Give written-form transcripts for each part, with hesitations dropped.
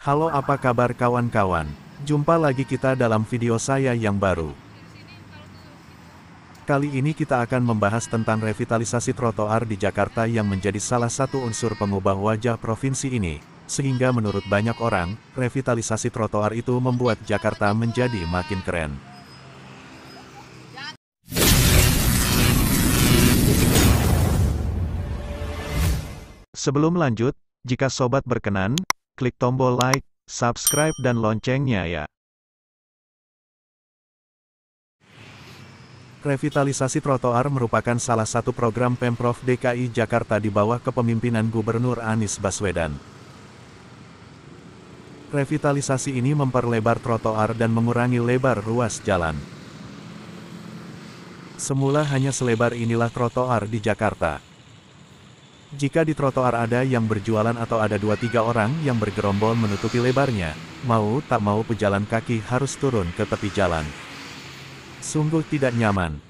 Halo, apa kabar kawan-kawan? Jumpa lagi kita dalam video saya yang baru. Kali ini kita akan membahas tentang revitalisasi trotoar di Jakarta yang menjadi salah satu unsur pengubah wajah provinsi ini. Sehingga menurut banyak orang, revitalisasi trotoar itu membuat Jakarta menjadi makin keren. Sebelum lanjut, jika sobat berkenan, klik tombol like, subscribe dan loncengnya ya. Revitalisasi trotoar merupakan salah satu program Pemprov DKI Jakarta di bawah kepemimpinan Gubernur Anies Baswedan. Revitalisasi ini memperlebar trotoar dan mengurangi lebar ruas jalan. Semula hanya selebar inilah trotoar di Jakarta. Jika di trotoar ada yang berjualan atau ada 2-3 orang yang bergerombol menutupi lebarnya, mau tak mau pejalan kaki harus turun ke tepi jalan. Sungguh tidak nyaman.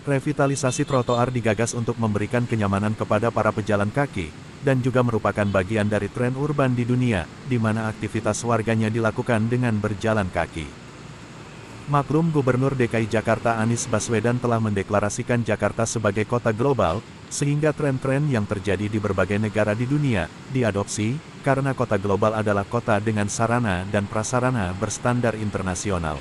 Revitalisasi trotoar digagas untuk memberikan kenyamanan kepada para pejalan kaki, dan juga merupakan bagian dari tren urban di dunia, di mana aktivitas warganya dilakukan dengan berjalan kaki. Maklum Gubernur DKI Jakarta Anies Baswedan telah mendeklarasikan Jakarta sebagai kota global, sehingga tren-tren yang terjadi di berbagai negara di dunia, diadopsi, karena kota global adalah kota dengan sarana dan prasarana berstandar internasional.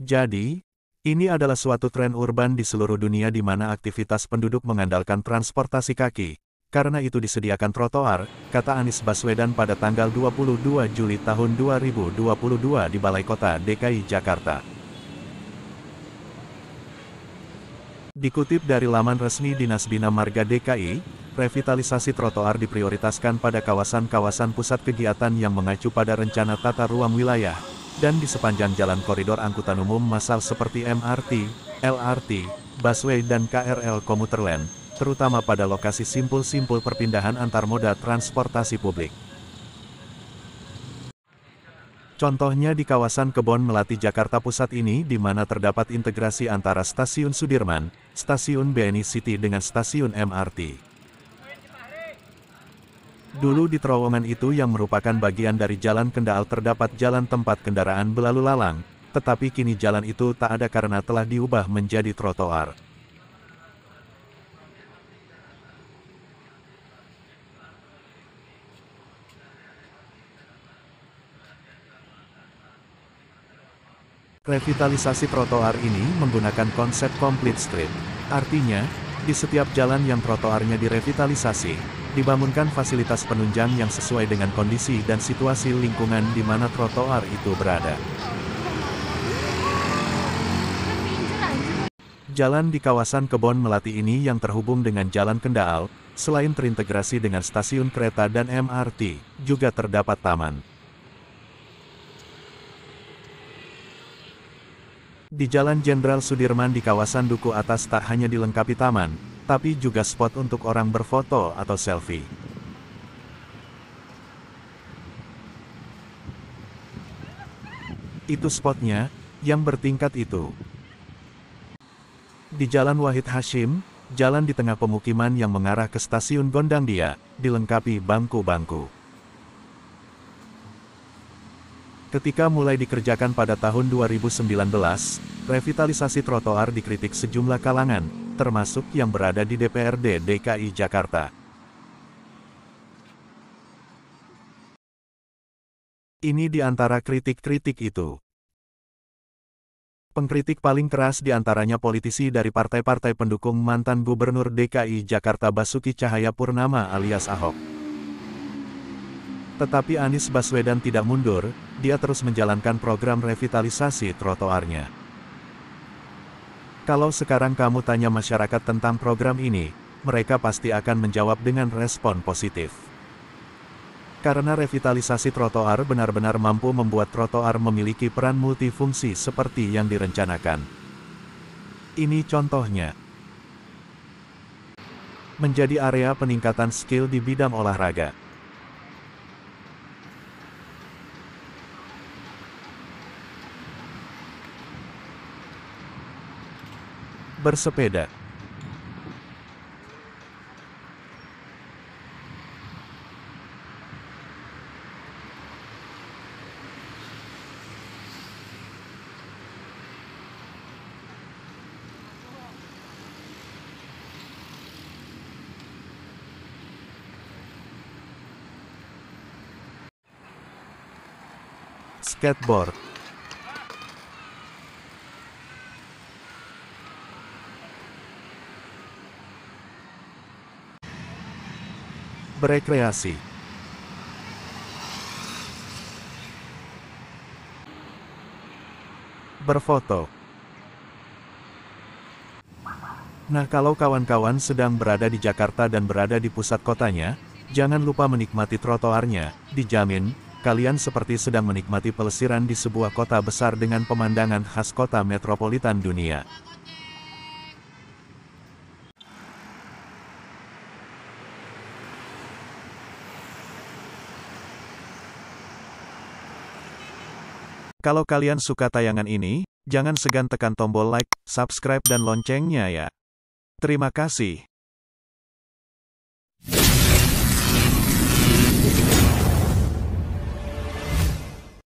Jadi, ini adalah suatu tren urban di seluruh dunia di mana aktivitas penduduk mengandalkan transportasi kaki. Karena itu disediakan trotoar, kata Anies Baswedan pada tanggal 22 Juli tahun 2022 di Balai Kota DKI Jakarta. Dikutip dari laman resmi Dinas Bina Marga DKI, revitalisasi trotoar diprioritaskan pada kawasan-kawasan pusat kegiatan yang mengacu pada rencana tata ruang wilayah, dan di sepanjang jalan koridor angkutan umum massal seperti MRT, LRT, busway dan KRL komuter lain, terutama pada lokasi simpul-simpul perpindahan antar moda transportasi publik. Contohnya di kawasan Kebon Melati Jakarta Pusat ini di mana terdapat integrasi antara Stasiun Sudirman, Stasiun BNI City dengan Stasiun MRT. Dulu di terowongan itu yang merupakan bagian dari Jalan Kendaal terdapat jalan tempat kendaraan berlalu lalang, tetapi kini jalan itu tak ada karena telah diubah menjadi trotoar. Revitalisasi trotoar ini menggunakan konsep complete street. Artinya, di setiap jalan yang trotoarnya direvitalisasi, dibangunkan fasilitas penunjang yang sesuai dengan kondisi dan situasi lingkungan di mana trotoar itu berada. Jalan di kawasan Kebon Melati ini yang terhubung dengan Jalan Kendaal, selain terintegrasi dengan stasiun kereta dan MRT, juga terdapat taman. Di Jalan Jenderal Sudirman di kawasan Duku Atas tak hanya dilengkapi taman, tapi juga spot untuk orang berfoto atau selfie. Itu spotnya, yang bertingkat itu. Di Jalan Wahid Hasyim, jalan di tengah pemukiman yang mengarah ke Stasiun Gondangdia, dilengkapi bangku-bangku. Ketika mulai dikerjakan pada tahun 2019, revitalisasi trotoar dikritik sejumlah kalangan, termasuk yang berada di DPRD DKI Jakarta. Ini di antara kritik-kritik itu. Pengkritik paling keras di antaranya politisi dari partai-partai pendukung mantan Gubernur DKI Jakarta Basuki Cahayapurnama alias Ahok. Tetapi Anies Baswedan tidak mundur, dia terus menjalankan program revitalisasi trotoarnya. Kalau sekarang kamu tanya masyarakat tentang program ini, mereka pasti akan menjawab dengan respon positif. Karena revitalisasi trotoar benar-benar mampu membuat trotoar memiliki peran multifungsi seperti yang direncanakan. Ini contohnya. Menjadi area peningkatan skill di bidang olahraga. Bersepeda. skateboard, berekreasi, berfoto. Nah, kalau kawan-kawan sedang berada di Jakarta dan berada di pusat kotanya, jangan lupa menikmati trotoarnya. Dijamin, kalian seperti sedang menikmati pelesiran di sebuah kota besar dengan pemandangan khas kota metropolitan dunia. Kalau kalian suka tayangan ini, jangan segan tekan tombol like, subscribe dan loncengnya ya. Terima kasih.